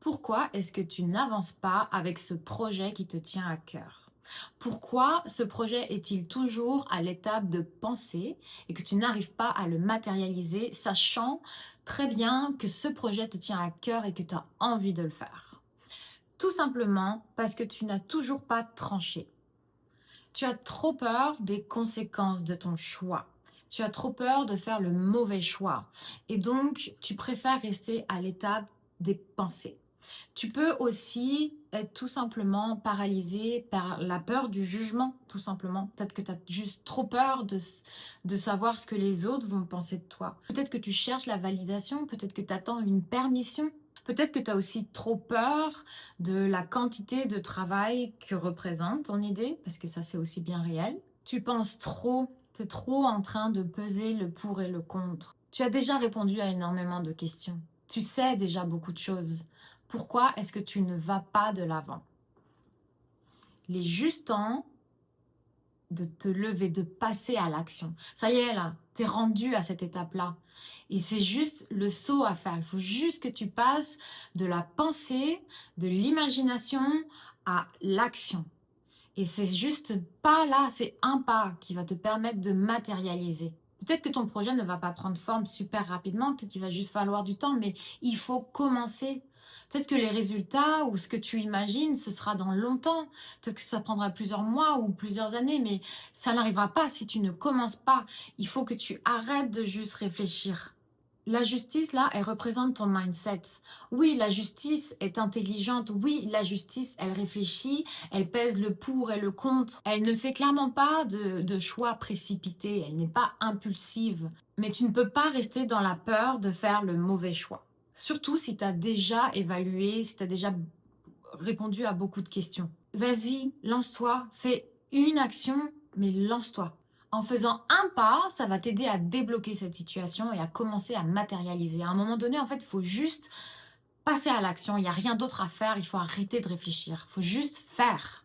Pourquoi est-ce que tu n'avances pas avec ce projet qui te tient à cœur? Pourquoi ce projet est-il toujours à l'étape de pensée et que tu n'arrives pas à le matérialiser, sachant très bien que ce projet te tient à cœur et que tu as envie de le faire? Tout simplement parce que tu n'as toujours pas tranché. Tu as trop peur des conséquences de ton choix. Tu as trop peur de faire le mauvais choix. Et donc, tu préfères rester à l'étape des pensées. Tu peux aussi être tout simplement paralysé par la peur du jugement, tout simplement. Peut-être que tu as juste trop peur de savoir ce que les autres vont penser de toi. Peut-être que tu cherches la validation, peut-être que tu attends une permission. Peut-être que tu as aussi trop peur de la quantité de travail que représente ton idée, parce que ça c'est aussi bien réel. Tu penses trop, tu es trop en train de peser le pour et le contre. Tu as déjà répondu à énormément de questions. Tu sais déjà beaucoup de choses. Pourquoi est-ce que tu ne vas pas de l'avant? Il est juste temps de te lever, de passer à l'action. Ça y est là, tu es rendu à cette étape-là. Et c'est juste le saut à faire. Il faut juste que tu passes de la pensée, de l'imagination à l'action. Et c'est juste pas là, c'est un pas qui va te permettre de matérialiser. Peut-être que ton projet ne va pas prendre forme super rapidement, peut-être qu'il va juste falloir du temps, mais il faut commencer. Peut-être que les résultats ou ce que tu imagines, ce sera dans longtemps. Peut-être que ça prendra plusieurs mois ou plusieurs années, mais ça n'arrivera pas si tu ne commences pas. Il faut que tu arrêtes de juste réfléchir. La justice, là, elle représente ton mindset. Oui, la justice est intelligente. Oui, la justice, elle réfléchit, elle pèse le pour et le contre. Elle ne fait clairement pas de choix précipités. Elle n'est pas impulsive. Mais tu ne peux pas rester dans la peur de faire le mauvais choix. Surtout si tu as déjà évalué, si tu as déjà répondu à beaucoup de questions. Vas-y, lance-toi, fais une action, mais lance-toi. En faisant un pas, ça va t'aider à débloquer cette situation et à commencer à matérialiser. À un moment donné, en fait, il faut juste passer à l'action. Il n'y a rien d'autre à faire. Il faut arrêter de réfléchir. Il faut juste faire.